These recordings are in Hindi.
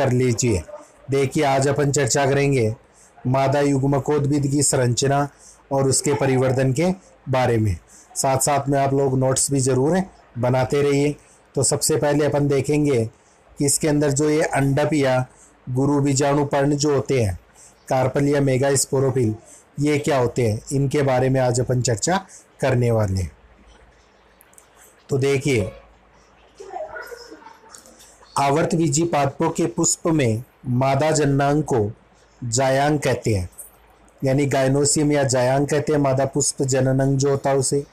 कर लीजिए। देखिए आज अपन चर्चा करेंगे मादा युग्मकोद्भिद की संरचना और उसके परिवर्धन के बारे में। साथ साथ में आप लोग नोट्स भी ज़रूर बनाते रहिए। तो सबसे पहले अपन देखेंगे कि इसके अंदर जो ये अंडप या गुरु बीजाणु पर्ण जो होते हैं, कार्पल या मेगास्पोरोफिल, ये क्या होते हैं, इनके बारे में आज अपन चर्चा करने वाले हैं। तो देखिए आवर्तबीजी पादपों के पुष्प में मादा जननांग को जायांग कहते हैं, यानी गायनोसियम या जायांग कहते हैं मादा पुष्प जननांग जो होता है उसे।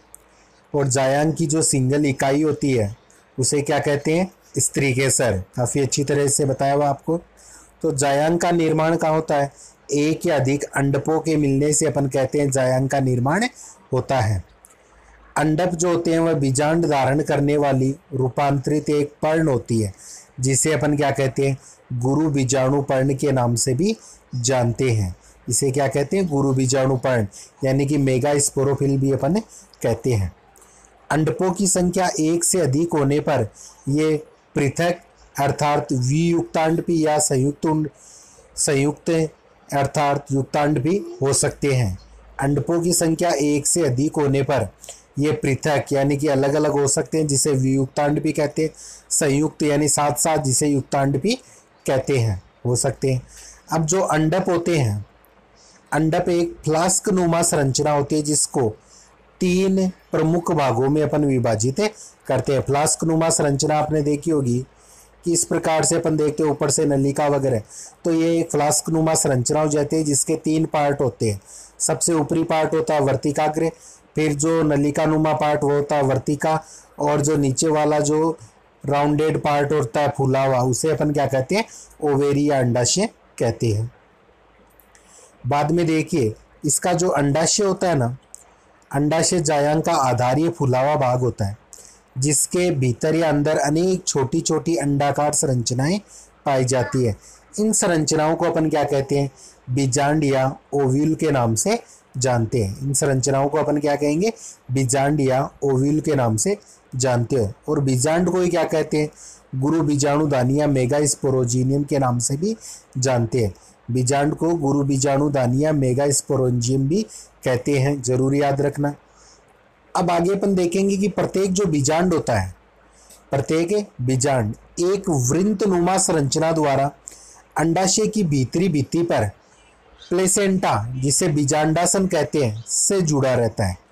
और जायांग की जो सिंगल इकाई होती है उसे क्या कहते हैं, स्त्रीकेसर। काफ़ी अच्छी तरह से बताया हुआ आपको। तो जायांग का निर्माण कहाँ होता है, एक या अधिक अंडपों के मिलने से अपन कहते हैं जायांग का निर्माण होता है। अंडप जो होते हैं वह बीजांड धारण करने वाली रूपांतरित एक पर्ण होती है, जिसे अपन क्या कहते हैं, गुरु बीजाणु पर्ण के नाम से भी जानते हैं। इसे क्या कहते हैं, गुरु बीजाणु पर्ण, यानी कि मेगास्पोरोफिल भी अपन कहते हैं। अंडपों की संख्या एक से अधिक होने पर ये पृथक अर्थात वियुक्तांड या संयुक्त अर्थात युक्तांड भी हो सकते हैं। अंडपों की संख्या एक से अधिक होने पर ये पृथक यानी कि अलग अलग हो सकते हैं, जिसे वियुक्तांड भी कहते हैं। संयुक्त यानी साथ साथ, जिसे युक्तांड भी कहते हैं, हो सकते हैं। अब जो अंडप होते हैं, अंडप एक फ्लास्क नुमा संरचना होती है जिसको 3 प्रमुख भागों में अपन विभाजित करते हैं। फ्लास्क नुमा संरचना आपने देखी होगी कि इस प्रकार से अपन देखते हैं, ऊपर से नलिका वगैरह। तो ये एक फ्लास्क नुमा संरचना हो जाती है जिसके 3 पार्ट होते हैं। सबसे ऊपरी पार्ट होता है वर्तिकाग्र, फिर जो नलिका नुमा पार्ट वो होता है वर्तिका, और जो नीचे वाला जो राउंडेड पार्ट होता है फूला हुआ, उसे अपन क्या कहते हैं, ओवेरी या अंडाशय कहते हैं। बाद में देखिए इसका जो अंडाशय होता है ना, अंडाशय जायांग का आधारीय फूला हुआ भाग होता है, जिसके भीतर या अंदर अनेक छोटी छोटी अंडाकार संरचनाएं पाई जाती है। इन संरचनाओं को अपन क्या कहते हैं, बीजांड या ओव्यूल के नाम से जानते हैं। इन संरचनाओं को अपन क्या कहेंगे, बीजांड या ओव्यूल के नाम से जानते हैं। और बीजांड को ही क्या कहते हैं, गुरु बीजाणुधानी या मेगास्पोरोंजियम के नाम से भी जानते हैं। बीजांड को गुरु बीजाणुधानी या मेगास्पोरोंजियम भी कहते हैं, जरूर याद रखना। अब आगे अपन देखेंगे कि प्रत्येक जो बीजांड होता है, प्रत्येक बीजांड एक वृंतनुमा संरचना द्वारा अंडाशय की भीतरी भित्ति पर प्लेसेंटा, जिसे बीजांडासन कहते हैं, से जुड़ा रहता है।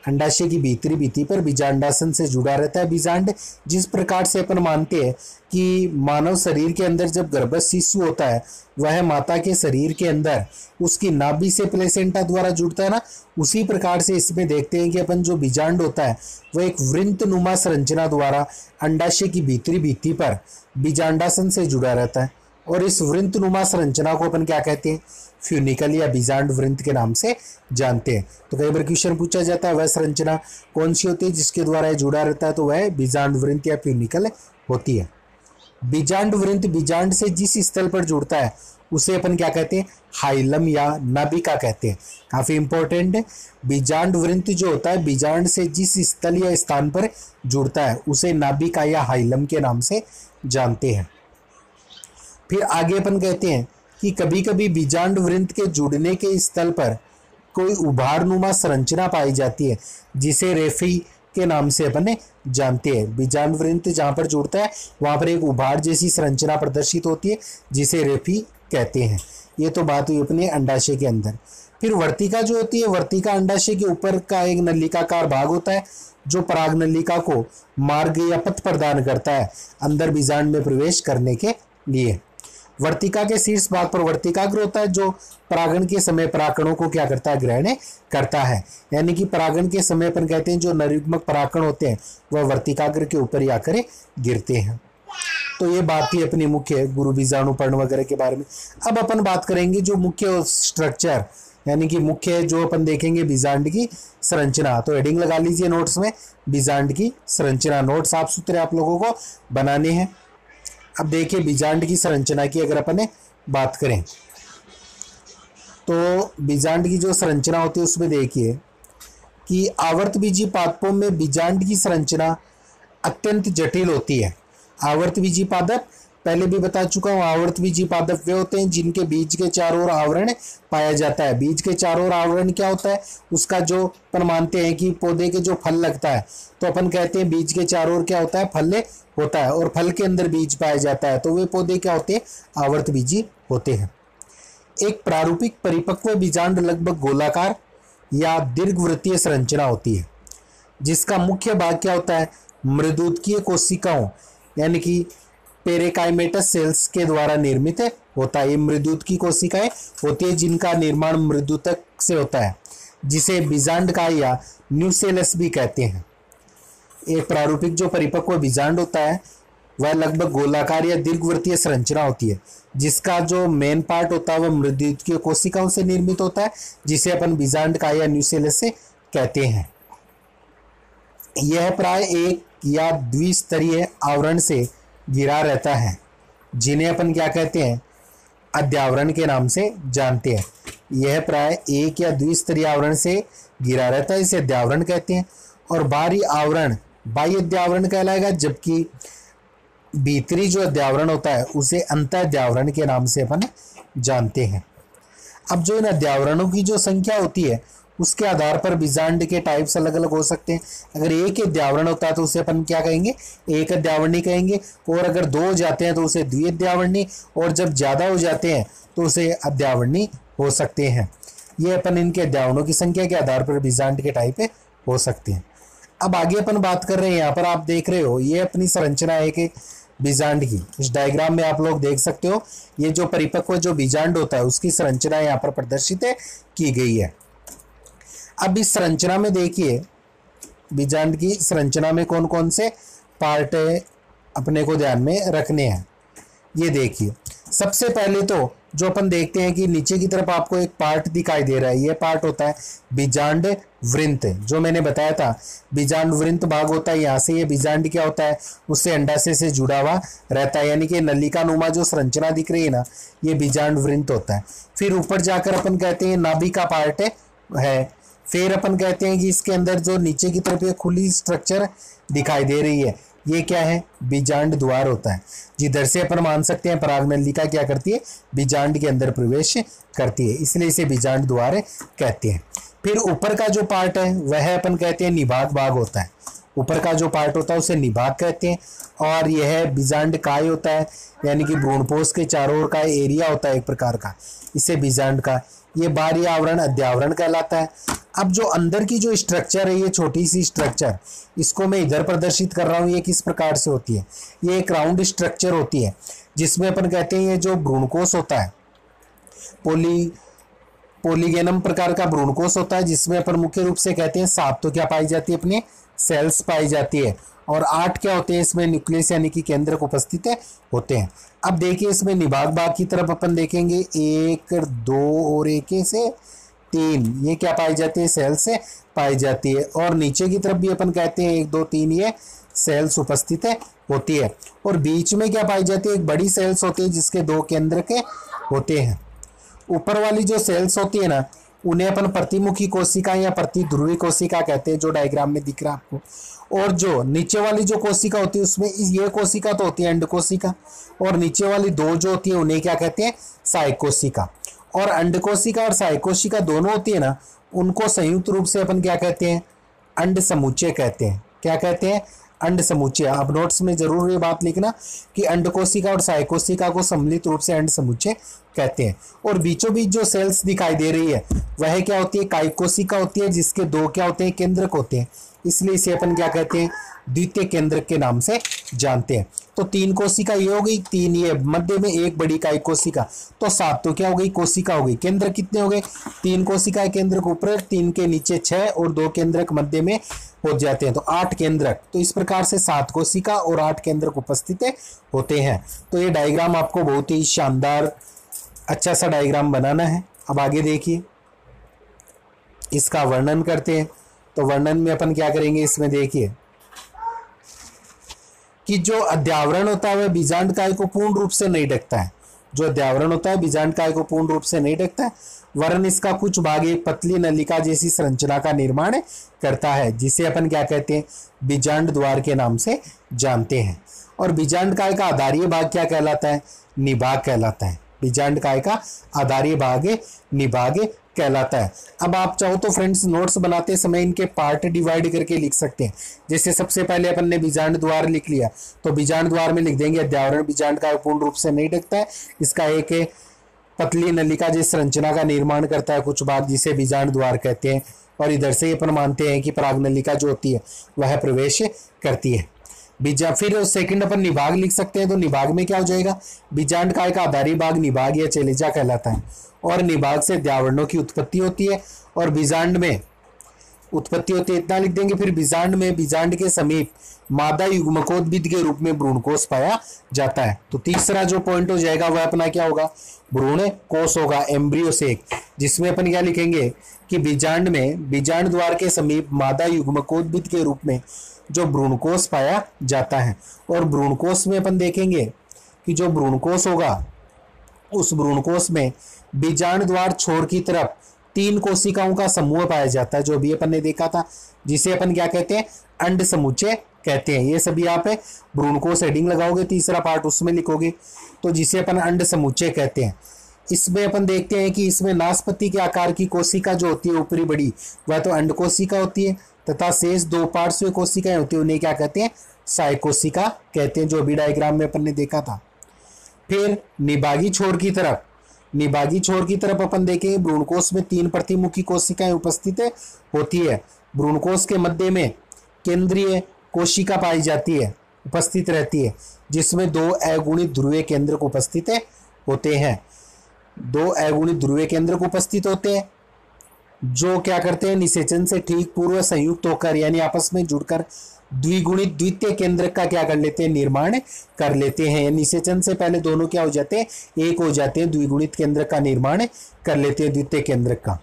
अंडाशय की भीतरी भित्ति पर बीजांडासन से जुड़ा रहता है बीजांड। जिस प्रकार से अपन मानते हैं कि मानव शरीर के अंदर जब गर्भस्थ शिशु होता है, वह माता के शरीर के अंदर उसकी नाभि से प्लेसेंटा द्वारा जुड़ता है ना, उसी प्रकार से इसमें देखते हैं कि अपन जो बीजांड होता है वह एक वृंतनुमा संरचना द्वारा अंडाशय की भीतरी भित्ति पर बीजांडासन से जुड़ा रहता है। और इस वृंतनुमा संरचना को अपन क्या कहते हैं, फ्यूनिकल या बीजांड वृंत के नाम से जानते हैं। तो कई बार क्वेश्चन पूछा जाता है वह संरचना कौन सी होती है जिसके द्वारा यह जुड़ा रहता है, तो वह बीजांड वृंत या फ्यूनिकल होती है। बीजांड वृंत बीजांड से जिस स्थल पर जुड़ता है उसे अपन क्या कहते हैं, हाइलम या नाभिका कहते हैं। काफी इंपॉर्टेंट है। बीजांड वृंत जो होता है बीजांड से जिस स्थल या स्थान पर जुड़ता है उसे नाभिका या हाइलम के नाम से जानते हैं। फिर आगे अपन कहते हैं कि कभी कभी बीजांड वृंत के जुड़ने के स्थल पर कोई उभारनुमा संरचना पाई जाती है, जिसे रेफी के नाम से अपन जानते हैं। बीजांड वृंत जहाँ पर जुड़ता है वहाँ पर एक उभार जैसी संरचना प्रदर्शित होती है, जिसे रेफी कहते हैं। ये तो बात हुई अपने अंडाशय के अंदर। फिर वर्तिका जो होती है, वर्तिका अंडाशय के ऊपर का एक नलिकाकार भाग होता है जो पराग नलिका को मार्ग या पथ प्रदान करता है अंदर बीजांड में प्रवेश करने के लिए। वर्तिका के शीर्ष भाग पर वर्तिकाग्र होता है जो परागण के समय परागकणों को क्या करता है, ग्रहण करता है। यानी कि परागण के समय पर कहते हैं जो नरयुग्मक परागकण होते हैं वह वर्तिकाग्र के ऊपर ही आकर गिरते हैं। तो ये बात थी अपनी मुख्य गुरु बीजाणु पर्ण वगैरह के बारे में। अब अपन बात करेंगे जो मुख्य स्ट्रक्चर, यानी कि मुख्य जो अपन देखेंगे बीजांड की संरचना। तो हेडिंग लगा लीजिए नोट्स में, बीजांड की संरचना। नोट साफ सुथरे आप लोगों को बनाने हैं। अब देखिए बीजांड की संरचना की अगर अपन बात करें तो बीजांड की जो संरचना होती है उसमें देखिए कि आवर्तबीजी पादपों में बीजांड की संरचना अत्यंत जटिल होती है। आवर्तबीजी पादप पहले भी बता चुका हूँ, आवर्त बीजी पादप वे होते हैं जिनके बीज के चारों ओर आवरण पाया जाता है। बीज के चारों ओर आवरण क्या होता है, उसका जो अपन मानते हैं कि पौधे के जो फल लगता है तो अपन कहते हैं बीज के चारों ओर क्या होता है, फल होता है और फल के अंदर बीज पाया जाता है, तो वे पौधे क्या होते हैं, आवर्त बीजी होते हैं। एक प्रारूपिक परिपक्व बीजांड लगभग गोलाकार या दीर्घवृत्तीय संरचना होती है, जिसका मुख्य भाग क्या होता है, मृदुतकीय कोशिकाओं यानी कि पेरेकाइमेटस सेल्स के द्वारा निर्मित होता है। ये मृदुतकी कोशिकाएं होती है जिनका निर्माण मृदुतक से होता है, जिसे बीजांड का या न्यूसेलस भी कहते हैं। एक प्रारूपिक जो परिपक्व बीजांड होता है वह लगभग गोलाकार या दीर्घवृत्तीय संरचना होती है, जिसका जो मेन पार्ट होता है वह मृदुतकीय कोशिकाओं से निर्मित होता है, जिसे अपन बीजांड का या न्यूसेलस से कहते हैं। यह प्राय एक या द्विस्तरीय आवरण से घिरा रहता है, जिन्हें अपन क्या कहते हैं, अध्यावरण के नाम से जानते हैं। यह प्राय एक या द्विस्तरीय आवरण से घिरा रहता है, इसे अध्यावरण कहते हैं। और बाहरी आवरण बाह्य अध्यावरण कहलाएगा, जबकि भीतरी जो अध्यावरण होता है उसे अंत अध्यावरण के नाम से अपन जानते हैं। अब जो इन अध्यावरणों की जो संख्या होती है उसके आधार पर बीजांड के टाइप्स अलग अलग हो सकते हैं। अगर एक ही अध्यावरण होता है तो उसे अपन क्या कहेंगे, एक अध्यावरणी कहेंगे, और अगर दो हो जाते हैं तो उसे द्विअध्यावरणी, और जब ज्यादा हो जाते हैं तो उसे अध्यावरणी हो सकते हैं। ये अपन इनके अध्यावरणों की संख्या के आधार पर बीजांड के टाइप हो सकते हैं। अब आगे अपन बात कर रहे हैं, यहाँ पर आप देख रहे हो ये अपनी संरचना है कि बीजांड की। इस डायग्राम में आप लोग देख सकते हो ये जो परिपक्व जो बीजांड होता है उसकी संरचना यहाँ पर प्रदर्शित की गई है। अब इस संरचना में देखिए, बीजांड की संरचना में कौन कौन से पार्ट अपने को ध्यान में रखने हैं। ये देखिए, सबसे पहले तो जो अपन देखते हैं कि नीचे की तरफ आपको एक पार्ट दिखाई दे रहा है, ये पार्ट होता है बीजांड वृंत। जो मैंने बताया था बीजांड वृंत भाग होता है, यहाँ से ये बीजांड क्या होता है, उससे अंडाशय से जुड़ा हुआ रहता है, यानी कि नलिका नुमा जो संरचना दिख रही है ना, ये बीजांड वृंत होता है। फिर ऊपर जाकर अपन कहते हैं नाभिका पार्ट है। फिर अपन कहते हैं कि इसके अंदर जो नीचे की तरफ ये खुली स्ट्रक्चर दिखाई दे रही है, ये क्या है, बीजांड द्वार होता है, जिधर से अपन मान सकते हैं परागनलिका क्या करती है, बीजांड के अंदर प्रवेश करती है, इसलिए इसे बीजांड द्वार कहते हैं। फिर ऊपर का जो पार्ट है वह अपन कहते हैं निभाग भाग होता है। ऊपर का जो पार्ट होता है उसे निभाग कहते हैं। और यह बीजांड काय होता है, यानी कि भ्रूणपोष के चारों ओर का एरिया होता है एक प्रकार का, इसे बीजांड का। ये बाहरी आवरण अध्यावरण कहलाता है। अब जो अंदर की जो स्ट्रक्चर है, ये छोटी सी स्ट्रक्चर, इसको मैं इधर प्रदर्शित कर रहा हूँ, ये किस प्रकार से होती है, ये एक राउंड स्ट्रक्चर होती है, जिसमें अपन कहते हैं ये जो भ्रूणकोष होता है, पोलीगेनम प्रकार का भ्रूणकोष होता है, जिसमें अपन मुख्य रूप से कहते हैं 7 तो क्या पाई जाती है, अपने सेल्स पाई जाती है, और 8 क्या होते हैं, इसमें न्यूक्लियस यानी कि केंद्रक उपस्थित होते हैं। अब देखिए इसमें निभाग भाग की तरफ अपन देखेंगे, 1 2 और 1 से 3 ये क्या पाई जाती है, सेल्स से पाई जाती है। और नीचे की तरफ भी अपन कहते हैं 1 2 3 ये सेल्स उपस्थित होती है। और बीच में क्या पाई जाती है, एक बड़ी सेल्स होती है जिसके 2 केंद्रक होते हैं। ऊपर वाली जो सेल्स होती है ना, उन्हें अपन प्रतिमुखी कोशिका या प्रतिध्रुवी कोशिका कहते हैं, जो डायग्राम में दिख रहा है आपको। और जो नीचे वाली जो कोशिका होती है उसमें ये कोशिका तो होती है अंड कोशिका, और नीचे वाली 2 जो होती है उन्हें क्या कहते हैं, सहायक कोशिका। और अंड कोशिका और सहायक कोशिका दोनों होती है ना, उनको संयुक्त रूप से अपन क्या कहते हैं, अंड समुच्चय कहते हैं। क्या कहते हैं, अंड समुच्चय। आप नोट्स में जरूर ये बात लिखना कि अंड कोशिका और सहायक कोशिका को सम्मिलित रूप से अंड समुच्चय कहते हैं। और बीचों बीच जो सेल्स दिखाई दे रही है वह क्या होती है, कायिक कोशिका होती है, जिसके 2 क्या होते हैं, केंद्रक होते हैं, इसलिए इसे अपन क्या कहते हैं, द्वितीय केंद्रक के नाम से जानते हैं। तो 3 कोशिका ये हो गई, 3 ये मध्य में, 1 बड़ी कायिक कोशिका, तो 7 तो क्या हो गई, कोशिका हो गई। केंद्र कितने हो गए, 3 कोशिका, केंद्रक ऊपर, 3 के नीचे 6 और 2 केंद्रक मध्य में हो जाते हैं, तो 8 केंद्रक। तो इस प्रकार से 7 कोशिका और 8 केंद्रक उपस्थित होते हैं। तो ये डायग्राम आपको बहुत ही शानदार अच्छा सा डायग्राम बनाना है। अब आगे देखिए, इसका वर्णन करते हैं। तो वर्णन में अपन क्या करेंगे, इसमें देखिए कि जो अध्यावरण होता है वह बीजांड काय को पूर्ण रूप से नहीं ढकता है। जो अध्यावरण होता है बीजांड काय को पूर्ण रूप से नहीं ढकता है, वरन इसका कुछ भाग एक पतली नलिका जैसी संरचना का निर्माण करता है, जिसे अपन क्या कहते हैं, बीजांड द्वार के नाम से जानते हैं। और बीजांड काय का आधारीय भाग क्या कहलाता है? निभाग कहलाता है। बीजांड काय का आधारीय भाग निभाग कहलाता है। अब आप चाहो तो फ्रेंड्स नोट्स बनाते समय इनके पार्ट डिवाइड करके लिख सकते हैं। जैसे सबसे पहले अपन ने बीजांड द्वार लिख लिया, तो बीजांड द्वार में लिख देंगे अध्यावरण बीजांड काय पूर्ण रूप से नहीं ढकता है, इसका एक पतली नलिका जिस संरचना का निर्माण करता है कुछ भाग, जिसे बीजांड द्वार कहते हैं। और इधर से अपन मानते हैं कि पराग नलिका जो होती है वह प्रवेश करती है। फिर सेकंड अपन निभाग लिख सकते हैं, तो निभाग में क्या हो जाएगा? बीजांड काय का आधारी भाग निभाग या चेलिजा कहलाता है। और निभाग से अध्यावरणों की उत्पत्ति होती है और बीजांड में उत्पत्ति होती है, इतना लिख देंगे। फिर बीजांड में बीजांड के समीप मादा युग्मकोद्भिद के रूप में भ्रूणकोष पाया जाता है। तो तीसरा जो पॉइंट हो जाएगा वह अपना क्या होगा? भ्रूण कोष होगा, एम्ब्रियो सेक, जिसमें अपन क्या लिखेंगे कि बीजांड में बीजांड द्वार के समीप मादा युग्मकोद्भिद के रूप में जो भ्रूणकोष पाया जाता है। और भ्रूणकोष में अपन देखेंगे कि जो भ्रूणकोष होगा उस भ्रूणकोष में बीजांड द्वार छोर की तरफ 3 कोशिकाओं का समूह पाया जाता है, जो भी अपन ने देखा था, जिसे अपन क्या कहते हैं? अंड समुच्चय कहते हैं। ये सभी आप भ्रूणकोष हेडिंग लगाओगे, तीसरा पार्ट उसमें लिखोगे, तो जिसे अपन अंड समुच्चय कहते हैं। इसमें अपन देखते हैं कि इसमें नाशपति के आकार की कोशिका जो होती है ऊपरी बड़ी, वह तो अंड कोशिका होती है, तथा शेष 2 पार्श्व कोशिकाएं होती है, उन्हें क्या कहते हैं? साय कोशिका कहते हैं, जो अभी डायग्राम में अपन ने देखा था। फिर निभागी छोर की तरफ अपन देखेंगे भ्रूणकोष में 3 प्रतिमुखी कोशिकाएं उपस्थित होती है। भ्रूणकोष के मध्य में केंद्रीय कोशिका पाई जाती है, उपस्थित रहती है, जिसमें 2 अगुणित ध्रुवीय केंद्रक उपस्थित होते हैं। 2 अगुणित ध्रुवीय केंद्रक उपस्थित होते हैं, जो क्या करते हैं? निषेचन से ठीक पूर्व संयुक्त होकर यानी आपस में जुड़कर द्विगुणित द्वितीय केंद्रक का क्या कर लेते हैं? निर्माण कर लेते हैं। निषेचन से पहले दोनों क्या हो जाते हैं? एक हो जाते हैं, द्विगुणित केंद्रक का निर्माण कर लेते हैं, द्वितीय केंद्रक का।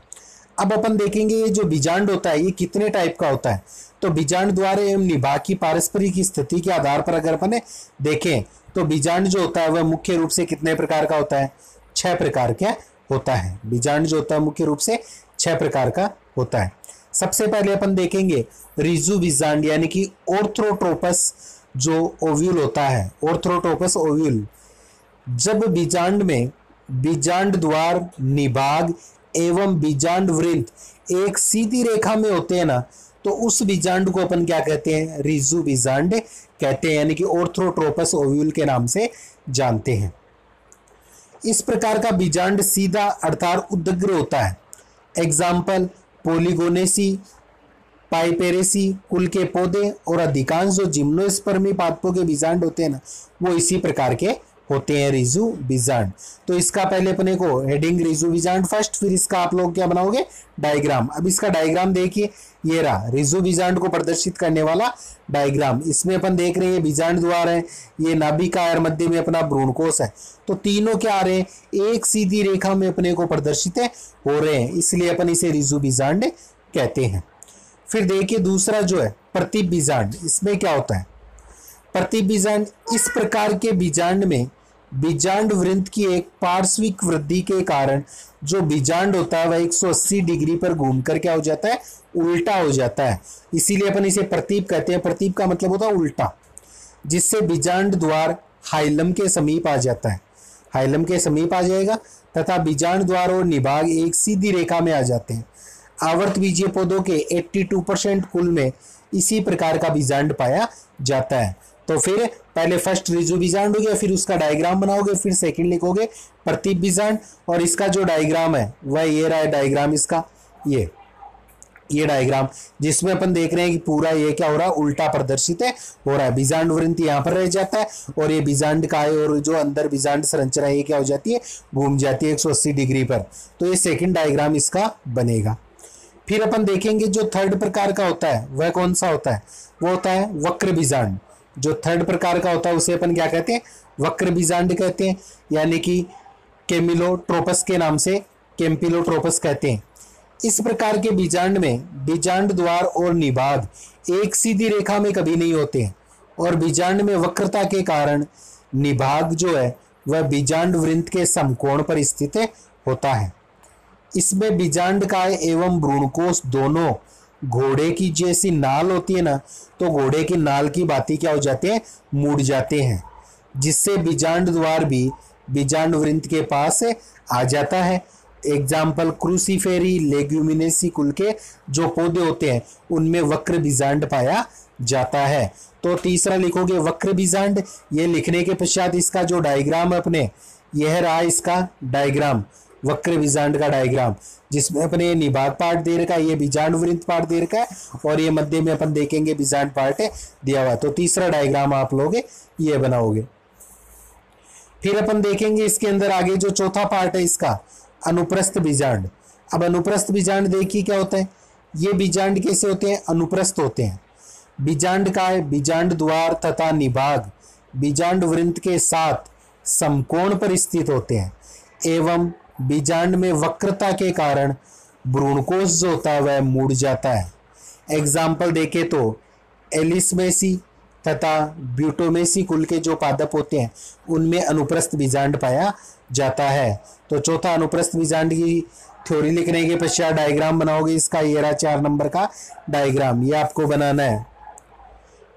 अब अपन देखेंगे ये जो बीजांड होता है ये कितने टाइप का होता है। तो बीजांड द्वार एवं निभाग की पारस्परिक स्थिति के आधार पर अगर अपन देखें तो बीजांड जो होता है वह मुख्य रूप से कितने प्रकार का होता है? 6 प्रकार का होता है। बीजांड जो होता है मुख्य रूप से 6 प्रकार का होता है। सबसे पहले अपन देखेंगे रिजु बीजांड यानी कि ऑर्थ्रोट्रोपस जो ओव्यूल होता है, ऑर्थ्रोट्रोपस ओव्यूल। जब बीजांड में बीजांड द्वार, निभाग एवं बीजांड वृंत एक सीधी रेखा में होते हैं ना, तो उस बीजांड को अपन क्या कहते हैं? रिजु बीजांड कहते हैं, यानी कि ऑर्थ्रोट्रोपस ओव्यूल के नाम से जानते हैं। इस प्रकार का बीजांड सीधा अर्थात उदग्र होता है। एग्जाम्पल पोलिगोनेसी, पाइपेरेसी कुल के पौधे और अधिकांश जो जिम्नोस्पर्मी पादपों के बीजांड होते हैं ना, वो इसी प्रकार के होते हैं, रिजु बीजांड। तो इसका पहले अपने को हेडिंग रिजु बीजांड फर्स्ट, फिर इसका आप लोग क्या बनाओगे? डायग्राम। अब इसका डायग्राम देखिए, ये रहा रिजु बीजांड को प्रदर्शित करने वाला डायग्राम। इसमें अपन देख रहे हैं बीजांड द्वार है, ये नाभिका और मध्य में अपना भ्रूणकोष है। तो तीनों क्या आ रहे हैं? एक सीधी रेखा में अपने को प्रदर्शित हो रहे हैं, इसलिए अपन इसे रिजु बीजांड कहते हैं। फिर देखिए दूसरा जो है प्रतीप बीजांड। इसमें क्या होता है? प्रतीप बीजांड इस प्रकार के बीजांड में बीजांड वृंत की एक पार्श्विक वृद्धि के कारण जो बीजांड होता है वह 180 डिग्री पर घूमकर क्या हो जाता है? उल्टा हो जाता है, इसीलिए अपन इसे प्रतीप कहते हैं। प्रतीप का मतलब होता है उल्टा, जिससे बीजांड द्वार हाइलम के समीप आ जाता है, हाइलम के समीप आ जाएगा, तथा बीजांड द्वार और निभाग एक सीधी रेखा में आ जाते हैं। आवर्त बीजीय पौधों के 82% कुल में इसी प्रकार का बीजांड पाया जाता है। तो फिर पहले फर्स्ट रिजु बीजांड हो गया, फिर उसका डायग्राम बनाओगे, फिर सेकंड लिखोगे प्रतीप बीजांड। और इसका जो डायग्राम है वह ये रहा है डायग्राम इसका, ये डायग्राम, जिसमें अपन देख रहे हैं कि पूरा ये क्या हो रहा है? उल्टा प्रदर्शित है हो रहा है। बीजांड वृंत यहाँ पर रह जाता है और ये बीजांड का है, और जो अंदर बीजांड संरचना है ये क्या हो जाती है? घूम जाती है 180 डिग्री पर। तो ये सेकंड डायग्राम इसका बनेगा। फिर अपन देखेंगे जो थर्ड प्रकार का होता है वह कौन सा होता है? वो होता है वक्र बीजांड। जो थर्ड प्रकार का होता है उसे अपन क्या कहते हैं? वक्र बीजांड कहते हैं, यानी कि केमिलोट्रोपस के नाम से केम्पिलोट्रोपस कहते हैं। इस प्रकार के बीजांड में बीजांड द्वार और निभाग एक सीधी रेखा में कभी नहीं होते हैं, और बीजांड में वक्रता के कारण निभाग जो है वह बीजांड वृंत के समकोण पर स्थित होता है। इसमें बीजांड काय एवं भ्रूणकोष दोनों घोड़े की जैसी नाल होती है ना, तो घोड़े की नाल की बातें क्या हो जाते हैं, मुड़ जाते हैं, जिससे बीजांड द्वार भी बीजांड वृंत के पास आ जाता है। एग्जाम्पल क्रूसीफेरी लेग्यूमिनेसी कुल के जो पौधे होते हैं उनमें वक्र बीजांड पाया जाता है। तो तीसरा लिखोगे वक्र बीजांड। ये लिखने के पश्चात इसका जो डायग्राम है अपने, यह रहा इसका डायग्राम, वक्र बीजांड का डायग्राम, जिसमें अपने निभाग पार्ट दे रखा है, ये बीजांड वृंत पार्ट दे रखा है, और ये मध्य में अपन देखेंगे बीजांड पार्ट दिया हुआ है। तो तीसरा डायग्राम आप लोग ये बनाओगे। फिर अपन देखेंगे इसके अंदर आगे जो चौथा पार्ट है इसका, अनुप्रस्थ बीजांड। अब अनुप्रस्थ बीजांड देखिए क्या होता है। ये बीजांड कैसे होते हैं, अनुप्रस्थ होते हैं। बीजांड का है, बीजांड द्वार तथा निभाग बीजांड वृंत के साथ समकोण पर स्थित होते हैं, एवं बीजांड में वक्रता के कारण भ्रूणकोश जो होता है वह मुड़ जाता है। एग्जाम्पल देखे तो एलिसमेसी तथा ब्यूटोमेसी कुल के जो पादप होते हैं उनमें अनुप्रस्थ बीजांड पाया जाता है। तो चौथा अनुप्रस्थ बीजांड की थ्योरी लिखने के पश्चात डायग्राम बनाओगे इसका, ये रहा 4 नंबर का डायग्राम, ये आपको बनाना है।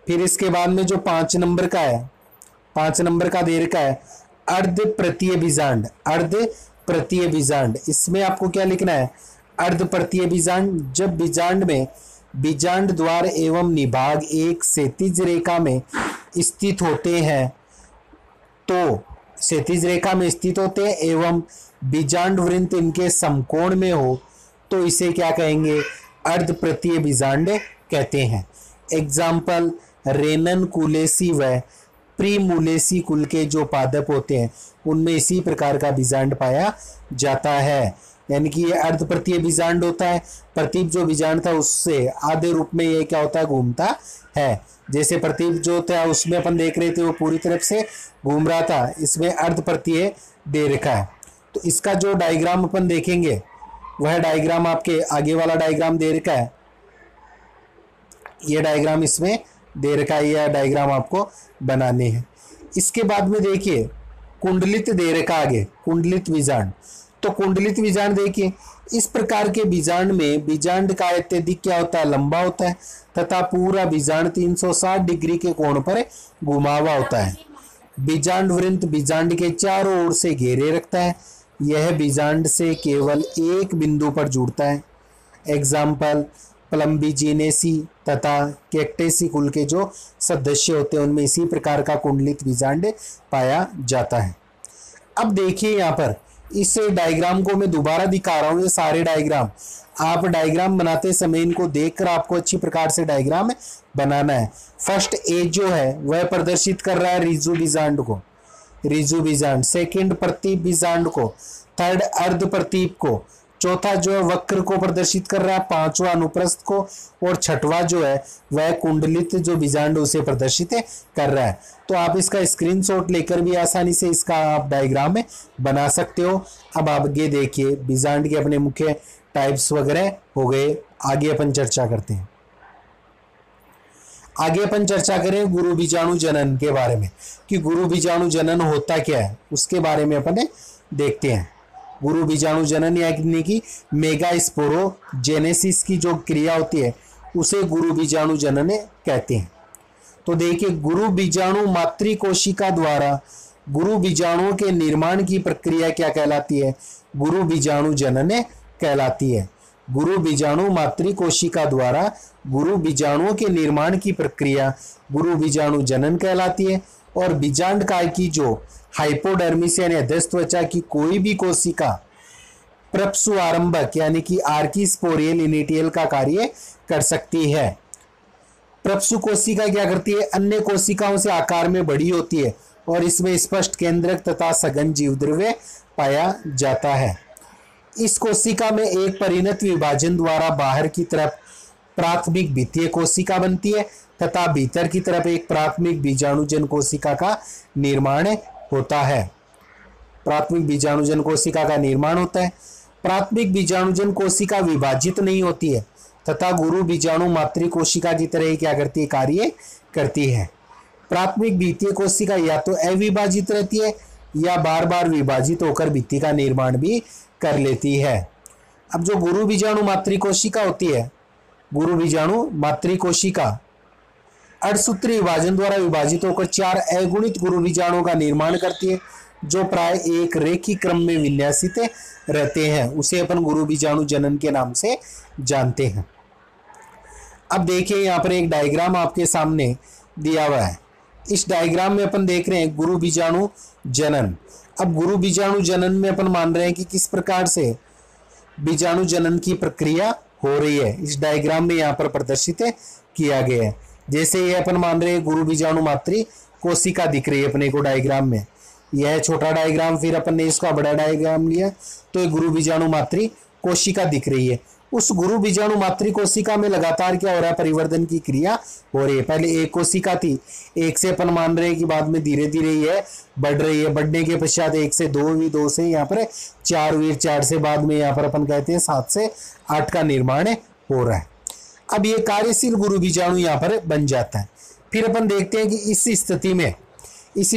फिर इसके बाद में जो 5 नंबर का है, 5 नंबर का दे रखा है अर्ध प्रतीय बीजांड। अर्ध प्रतीय बीजांड, इसमें आपको क्या लिखना है, अर्ध प्रतीय बीजांड जब बीजांड में बीजांड द्वार एवं निभाग एक क्षैतिज रेखा में स्थित होते हैं, तो क्षैतिज रेखा में स्थित होते हैं एवं बीजांड वृंत इनके समकोण में हो, तो इसे क्या कहेंगे, अर्ध प्रतीय बीजांड कहते हैं। एग्जाम्पल रेनन कुलेसी व प्रीमुलेसी कुल के जो पादप होते हैं उनमें इसी प्रकार का बीजांड पाया जाता है। यानी कि ये अर्ध प्रतीय बीजांड होता है। प्रतीप जो बीजांड था उससे आधे रूप में ये क्या होता है, घूमता है। जैसे प्रतीप जो था उसमें अपन देख रहे थे वो पूरी तरफ से घूम रहा था, इसमें अर्ध प्रतीय दे रखा है। तो इसका जो डायग्राम अपन देखेंगे वह डायग्राम आपके आगे वाला डायग्राम दे रखा है, ये डायग्राम इसमें दे रखा है, यह डायग्राम आपको बनाने हैं। इसके बाद में देखिए कुंडलित दे रखा आगे, कुंडलित बीजांड। तो कुंडलित बीजांड देखिए, इस प्रकार के बीजांड में बीजांड का अत्यधिक क्या होता है, लंबा होता है तथा पूरा बीजांड 360 डिग्री के कोण पर घुमा हुआ होता है। बीजांड वृंत बीजांड के चारों ओर से घेरे रखता है। यह बीजांड से केवल एक बिंदु पर जुड़ता है। एग्जाम्पल प्लम्बिजीनेसी तथा कैक्टेसी कुल के जो सदस्य होते हैं उनमें इसी प्रकार का कुंडलित बीजांड पाया जाता है। अब देखिए यहाँ पर इस डायग्राम को मैं दोबारा दिखा रहा हूँ, ये सारे डायग्राम आप डायग्राम बनाते समय इनको देखकर आपको अच्छी प्रकार से डायग्राम बनाना है। फर्स्ट ए जो है वह प्रदर्शित कर रहा है रिजु बीजांड को, रिजु बीजांड। सेकंड प्रतीप बीजांड को, थर्ड अर्ध प्रतीप को, चौथा जो है वक्र को प्रदर्शित कर रहा है, पांचवा अनुप्रस्थ को, और छठवा जो है वह कुंडलित जो बीजांड उसे प्रदर्शित कर रहा है। तो आप इसका स्क्रीनशॉट लेकर भी आसानी से इसका आप डायग्राम में बना सकते हो। अब आगे देखिए बीजांड के अपने मुख्य टाइप्स वगैरह हो गए, आगे अपन चर्चा करते हैं। आगे अपन चर्चा करें गुरु बीजाणु जनन के बारे में कि गुरु बीजाणु जनन होता क्या है, उसके बारे में अपन देखते हैं। गुरु बीजाणु जनन यानी कि मेगास्पोरोजेनेसिस की जो क्रिया होती है उसे गुरु बीजाणु जनन कहते हैं। तो देखिए गुरु बीजाणु मातृ कोशिका द्वारा गुरु बीजाणुओं के निर्माण की प्रक्रिया क्या कहलाती है, गुरु बीजाणु जनन कहलाती है। गुरु बीजाणु मातृ कोशिका द्वारा गुरु बीजाणुओं के निर्माण की प्रक्रिया गुरु बीजाणु जनन कहलाती है। और बीजांड काय की जो हाइपोडर्मिस यानी अधस्थ त्वचा की कोई भी कोशिका प्रप्सु आरंभक यानी कि आर्किस्पोरियल इनिटियल का कार्य कर सकती है। प्रप्सु कोशिका क्या करती है, अन्य कोशिकाओं से आकार में बड़ी होती है और इसमें स्पष्ट केंद्रक तथा सघन जीवद्रव्य पाया जाता है। इस कोशिका में एक परिणत विभाजन द्वारा बाहर की तरफ प्राथमिक द्वितीय कोशिका बनती है तथा भीतर की तरफ एक प्राथमिक बीजाणुजन कोशिका का निर्माण होता है। प्राथमिक बीजाणुजन कोशिका का निर्माण होता है। प्राथमिक बीजाणुजन कोशिका विभाजित नहीं होती है तथा गुरु बीजाणु मातृ कोशिका की तरह क्या करती है, कार्य करती है। प्राथमिक द्वितीय कोशिका या तो अविभाजित रहती है या बार बार विभाजित होकर भित्ति का निर्माण भी कर लेती है। अब जो गुरु बीजाणु मातृ कोशिका होती है गुरु बीजाणु मातृकोशिका अर्धसूत्री विभाजन द्वारा विभाजित होकर 4 अगुणित गुरु बीजाणुओं का निर्माण करती है, जो प्राय एक रेखी क्रम में विन्यासित रहते हैं। उसे अपन गुरु बीजाणु जनन के नाम से जानते हैं। अब देखिए यहाँ पर एक डायग्राम आपके सामने दिया हुआ है। इस डायग्राम में अपन देख रहे हैं गुरु बीजाणु जनन। अब गुरु बीजाणु जनन में अपन मान रहे हैं कि किस प्रकार से बीजाणु जनन की प्रक्रिया हो रही है, इस डायग्राम में यहाँ पर प्रदर्शित किया गया है। जैसे ये अपन मान रहे हैं गुरु बीजाणु मातृ कोशिका दिख रही है अपने को डायग्राम में, यह छोटा डायग्राम, फिर अपन ने इसका बड़ा डायग्राम लिया तो ये गुरु बीजाणु मातृ कोशिका दिख रही है। उस गुरु बीजाणु मातृ कोशिका में लगातार क्या हो रहा है, परिवर्तन की क्रिया हो रही है। पहले एक कोशिका थी, एक से अपन मान रहे हैं कि बाद में धीरे धीरे ये बढ़ रही है, बढ़ने के पश्चात 1 से 2 हुई, 2 से यहाँ पर 4 हुई, 4 से बाद में यहाँ पर अपन कहते हैं 7 से 8 का निर्माण हो रहा है। अब ये कार्यशील गुरु बीजाणु यहाँ पर बन जाता है। फिर अपन देखते हैं कि इस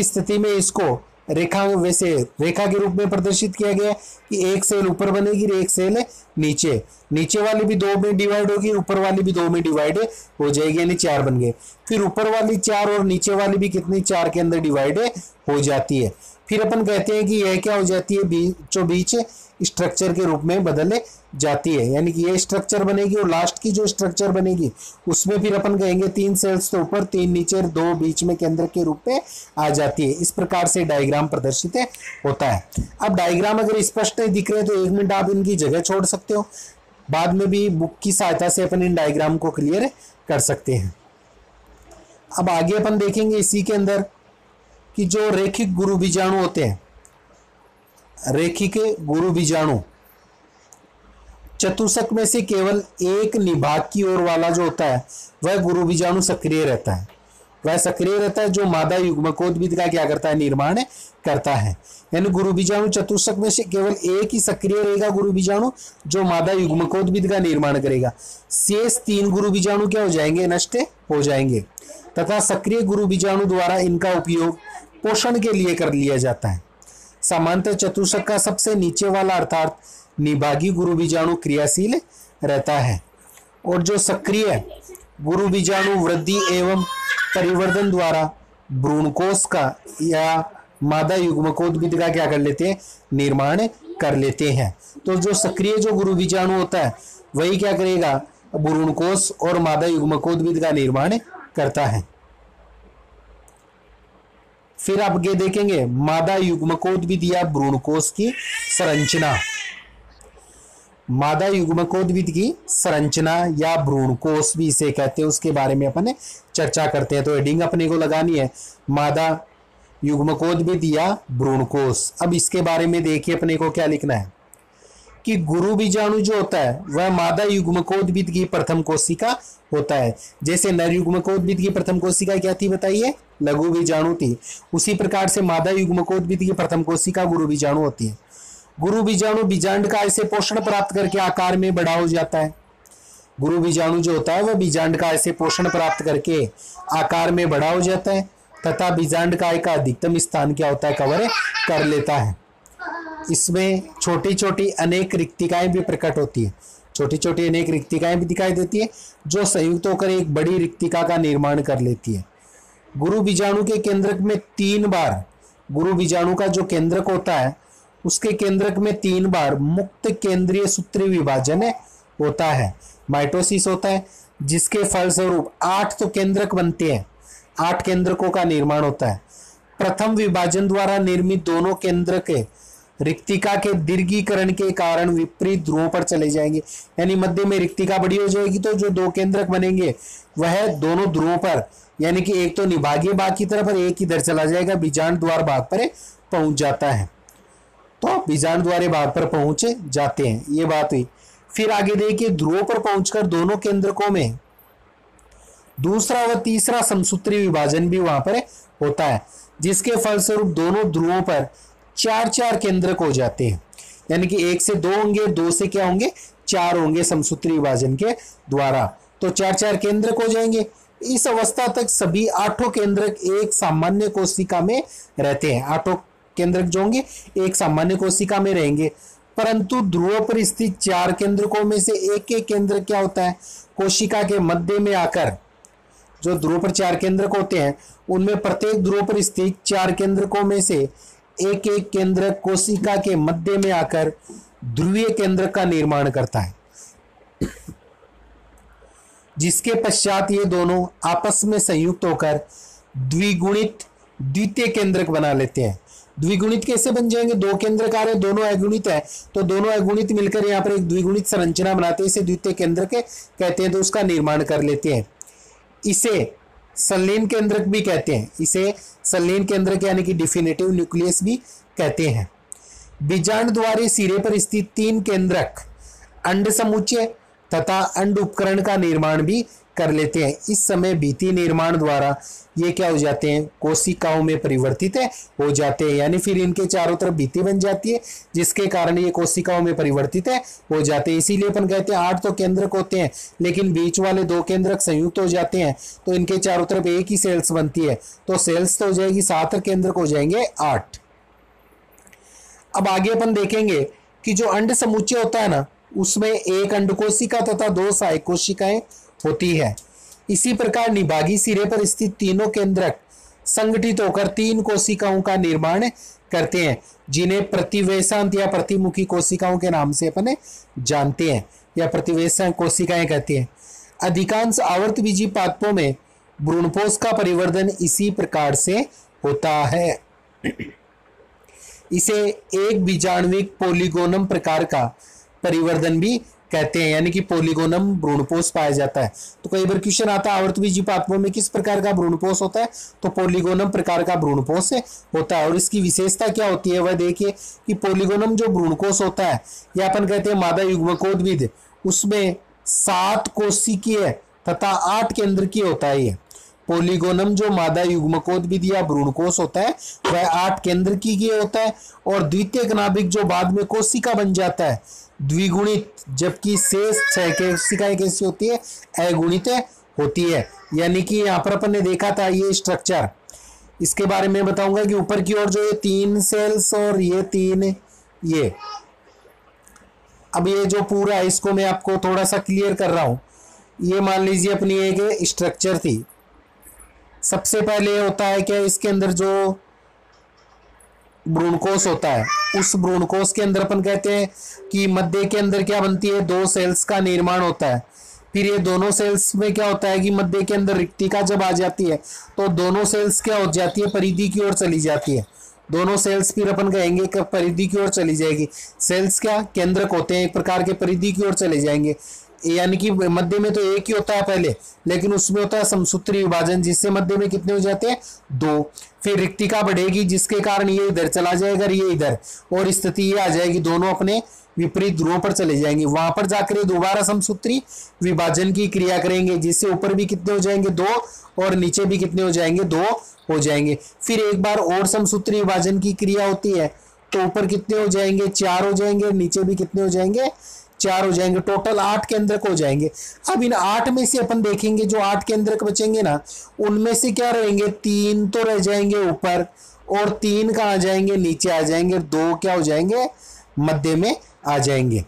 स्थिति में इसको रेखा वैसे रेखा के रूप में प्रदर्शित किया गया कि एक सेल ऊपर बनेगी, एक सेल नीचे वाली भी 2 में डिवाइड होगी, ऊपर वाली भी 2 में डिवाइड हो जाएगी, यानी 4 बन गए। फिर ऊपर वाली 4 और नीचे वाली भी कितनी 4 के अंदर डिवाइड हो जाती है। फिर अपन कहते हैं कि यह क्या हो जाती है, बीचों बीच स्ट्रक्चर के रूप में बदल जाती है, यानी कि ये स्ट्रक्चर बनेगी और लास्ट की जो स्ट्रक्चर बनेगी उसमें फिर अपन कहेंगे 3 सेल्स तो ऊपर, 3 नीचे, 2 बीच में केंद्र के रूप में आ जाती है। इस प्रकार से डायग्राम प्रदर्शित होता है। अब डायग्राम अगर स्पष्ट नहीं दिख रहे तो 1 मिनट आप इनकी जगह छोड़ सकते हो, बाद में भी बुक की सहायता से अपन इन डायग्राम को क्लियर कर सकते हैं। अब आगे अपन देखेंगे इसी के अंदर कि जो रेखिक गुरु बीजाणु होते हैं, रेखिक गुरु बीजाणु चतुष्क में से केवल एक निभाग की ओर वाला जो होता है वह गुरु बीजाणु सक्रिय रहता है। वह सक्रिय रहता है जो मादा युग्मकोद्भिद का क्या करता है, निर्माण करता है। यानी गुरु बीजाणु चतुष्क में से केवल एक ही सक्रिय रहेगा गुरु बीजाणु जो मादा युग्मकोद्भिद का निर्माण करेगा। शेष 3 गुरु बीजाणु क्या हो जाएंगे, नष्ट हो जाएंगे, तथा सक्रिय गुरु बीजाणु द्वारा इनका उपयोग पोषण के लिए कर लिया जाता है। सामान्यतः चतुष्क का सबसे नीचे वाला अर्थात निभागी गुरु बीजाणु क्रियाशील रहता है और जो सक्रिय गुरु बीजाणु वृद्धि एवं परिवर्तन द्वारा भ्रूणकोश का या मादा युग्मकोद्भिद का क्या कर लेते हैं, निर्माण कर लेते हैं। तो जो सक्रिय जो गुरु बीजाणु होता है वही क्या करेगा, भ्रूणकोश और मादा युग्मकोद्भिद का निर्माण करता है। फिर आप ये देखेंगे मादा युग्मकोद्भिद या भ्रूणकोश की संरचना। मादा युग्मकोद्भिद की संरचना या भ्रूणकोश भी इसे कहते हैं, उसके बारे में अपन चर्चा करते हैं। तो हेडिंग अपने को लगानी है मादा युग्मकोद्भिद या भ्रूणकोश। अब इसके बारे में देखिए अपने को क्या लिखना है कि गुरु बीजाणु जो होता है वह मादा युग्मकोद्भिद की प्रथम कोशिका होता है। जैसे नर युग्मकोद्भिद की प्रथम कोशिका क्या थी बताइए, लघु बीजाणु थी। उसी प्रकार से मादा युग्मकोद्भिद की प्रथम कोशिका गुरु बीजाणु होती है। गुरु बीजाणु बीजांडकाय से पोषण प्राप्त करके आकार में बड़ा हो जाता है। गुरु बीजाणु जो होता है वह बीजांडकाय से पोषण प्राप्त करके आकार में बड़ा हो जाता है तथा बीजांडकाय का अधिकतम स्थान क्या होता है, कवर कर लेता है। इसमें छोटी छोटी अनेक रिक्तिकाएं भी प्रकट होती है, छोटी छोटी अनेक रिक्तिकाएं भी दिखाई देती है जो संयुक्त होकर एक बड़ी रिक्तिका का निर्माण कर लेती है। गुरु बीजाणु के केंद्रक में 3 बार, गुरु बीजाणु का जो केंद्रक होता है उसके केंद्रक में 3 बार मुक्त केंद्रीय सूत्री विभाजन होता है, माइटोसिस होता है, जिसके फलस्वरूप 8 तो केंद्रक बनते हैं, 8 केंद्रकों का निर्माण होता है। प्रथम विभाजन द्वारा निर्मित दोनों केंद्रक रिक्तिका के दीर्घीकरण के कारण विपरीत ध्रुवों पर चले जाएंगे, यानी मध्य में रिक्तिका बड़ी हो जाएगी तो जो 2 केंद्रक बनेंगे वह दोनों ध्रुवों पर, यानी कि एक तो निभागीय भाग की तरफ और एक इधर चला जाएगा, बीजांड द्वार भाग पर पहुंच जाता है। तो बीजांड द्वार भाग पर पहुंच जाते हैं, ये बात हुई। फिर आगे देखिए ध्रुवों पर पहुंचकर दोनों केंद्रकों में दूसरा व तीसरा समसूत्री विभाजन भी वहां पर होता है, जिसके फलस्वरूप दोनों ध्रुवों पर 4-4 केंद्रक हो जाते हैं, यानी कि 1 से 2 होंगे, 2 से क्या होंगे 4 होंगे समसूत्री विभाजन के द्वारा, तो 4-4 केंद्रक हो जाएंगे। इस अवस्था तक सभी 8 केंद्रक एक सामान्य कोशिका में रहते हैं, 8 केंद्रक जो होंगे एक सामान्य कोशिका में रहेंगे, परंतु ध्रुवों पर स्थित 4 केंद्रकों में से एक केंद्र क्या होता है, कोशिका के मध्य में आकर, जो ध्रुव पर 4 केंद्रक होते हैं उनमें प्रत्येक ध्रुव पर स्थित 4 केंद्रकों में से एक एक केंद्रक कोशिका के मध्य में आकर ध्रुवीय केंद्रक का निर्माण करता है, जिसके पश्चात ये दोनों आपस में संयुक्त होकर द्विगुणित द्वितीय केंद्रक बना लेते हैं। द्विगुणित कैसे बन जाएंगे? 2 केंद्रक आ रहे, दोनों अगुणित है, तो दोनों अगुणित मिलकर यहाँ पर एक द्विगुणित संरचना बनाते हैं, इसे द्वितीय केंद्रक कहते हैं, तो उसका निर्माण कर लेते हैं। इसे संलीन केंद्रक भी कहते हैं, इसे संलीन केंद्रक यानी कि डिफिनेटिव न्यूक्लियस भी कहते हैं। बीजांड द्वारे सिरे पर स्थित 3 केंद्रक अंड समुच्चय तथा अंड उपकरण का निर्माण भी कर लेते हैं। इस समय भित्ति निर्माण द्वारा ये क्या हो जाते हैं? कोशिकाओं में परिवर्तित हो जाते हैं, यानी फिर इनके चारों तरफ भित्ति बन जाती है, जिसके कारण ये कोशिकाओं में परिवर्तित हो जाते हैं। इसीलिए अपन कहते हैं 8 तो केंद्रक होते हैं, लेकिन बीच वाले 2 केंद्रक संयुक्त हो जाते हैं, तो इनके चारों तरफ एक ही सेल्स बनती है, तो सेल्स तो हो जाएगी 7, केंद्रक हो जाएंगे 8। अब आगे अपन देखेंगे कि जो अंड समुच्चय होता है ना, उसमें एक अंड कोशिका तथा 2 सहायक कोशिकाएं होती है। इसी प्रकार निभागी सिरे पर स्थित तीनों केंद्रक संगठित होकर 3 कोशिकाओं का निर्माण करते हैं, जिन्हें प्रतिवेशांत या प्रतिमुखी कोशिकाओं के नाम से अपन जानते हैं, या प्रतिवेशांत कोशिकाएं कहते हैं। अधिकांश आवर्तबीजी पादपों में भ्रूणपोष का परिवर्धन इसी प्रकार से होता है। इसे एक बीजाणुविक पोलिगोनम प्रकार का परिवर्धन भी कहते हैं, यानी कि पोलिगोनम भ्रूणपोष पाया जाता है। तो कई बार क्वेश्चन आता है आवर्तबीजी पादपों में किस प्रकार का भ्रूणपोष होता है, तो पोलिगोनम प्रकार का भ्रूणपोष होता है। और इसकी विशेषता क्या होती है वह देखिए कि पोलिगोनम जो भ्रूणकोष होता है, या अपन कहते हैं मादा युग्मकोद्भिद, उसमें 7 कोशिकीय तथा 8 केंद्रकीय होता है। ये पोलिगोनम जो मादा युग्मकोद्भिद या भ्रूणकोष होता है वह 8 केंद्रकीय होता है, और द्वितीयक नाभिक जो बाद में कोशिका बन जाता है द्विगुणित, जबकि शेष 6 कोशिकाएं कैसी होती है? अगुणित होती है। यानी कि यहाँ पर अपन ने देखा था ये स्ट्रक्चर, इसके बारे में बताऊंगा कि ऊपर की ओर जो ये 3 सेल्स और ये 3 ये, अब ये जो पूरा है इसको मैं आपको थोड़ा सा क्लियर कर रहा हूं। ये मान लीजिए अपनी एक स्ट्रक्चर थी। सबसे पहले होता है क्या, इसके अंदर जो भ्रूणकोष होता है, उस भ्रूणकोष के अंदर अपन कहते हैं कि मध्य के अंदर क्या बनती है? 2 सेल्स का निर्माण होता है। फिर ये दोनों सेल्स में क्या होता है कि मध्य के अंदर रिक्तिका जब आ जाती है तो दोनों सेल्स क्या हो जाती है? परिधि की ओर चली जाती है। दोनों सेल्स फिर अपन कहेंगे कि परिधि की ओर चली जाएगी। सेल्स क्या केंद्रक होते हैं, एक प्रकार के परिधि की ओर चले जाएंगे। यानी कि मध्य में तो एक ही होता है पहले, लेकिन उसमें होता है समसूत्री विभाजन, जिससे मध्य में कितने हो जाते हैं? 2। फिर रिक्तिका बढ़ेगी, जिसके कारण ये इधर चला जाएगा, ये इधर, और स्थिति ये आ जाएगी, दोनों अपने विपरीत ध्रुवों पर चले जाएंगे। वहां पर जाकर दोबारा समसूत्री विभाजन की क्रिया करेंगे, जिससे ऊपर भी कितने हो जाएंगे? 2, और नीचे भी कितने हो जाएंगे? 2 हो जाएंगे। फिर एक बार और समसूत्री विभाजन की क्रिया होती है, तो ऊपर कितने हो जाएंगे? 4 हो जाएंगे, नीचे भी कितने हो जाएंगे? 4 हो जाएंगे। टोटल 8 केंद्रक हो जाएंगे। अब इन 8 में से अपन देखेंगे जो 8 केंद्रक बचेंगे ना, उनमें से क्या रहेंगे? 3 तो रह जाएंगे ऊपर, और 3 कहाँ आ जाएंगे? नीचे आ जाएंगे। 2 क्या हो जाएंगे? मध्य में आ जाएंगे।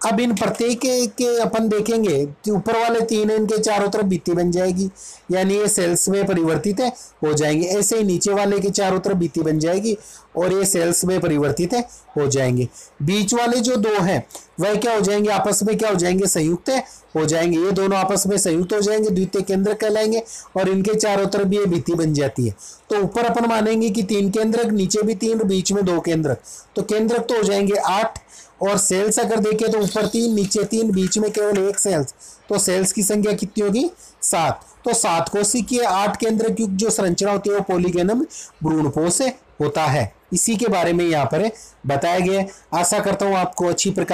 अब इन प्रत्येक के अपन देखेंगे ऊपर वाले 3 इनके चारों तरफ भित्ति बन जाएगी, यानी ये सेल्स में परिवर्तित हो जाएंगे। ऐसे ही नीचे वाले के चारों तरफ भित्ति बन जाएगी और ये सेल्स में परिवर्तित हो जाएंगे। बीच वाले जो 2 हैं वह क्या हो जाएंगे? आपस में क्या हो जाएंगे? संयुक्त हो जाएंगे। ये दोनों आपस में संयुक्त हो जाएंगे, द्वितीय केंद्रक कहलाएंगे, और इनके चारों तरफ भी ये भित्ति बन जाती है। तो ऊपर अपन मानेंगे कि 3 केंद्रक, नीचे भी 3, बीच में 2 केंद्रक, तो केंद्रक तो हो जाएंगे 8। और सेल्स अगर देखें तो ऊपर 3, नीचे 3, बीच में केवल 1 सेल्स, तो सेल्स की संख्या कितनी होगी? 7। तो 7 कोशिकीय 8 केंद्रक युक्त जो संरचना होती है वो पोलिगोनम भ्रूणपोष होता है। इसी के बारे में यहाँ पर बताया गया है। आशा करता हूँ आपको अच्छी प्रकार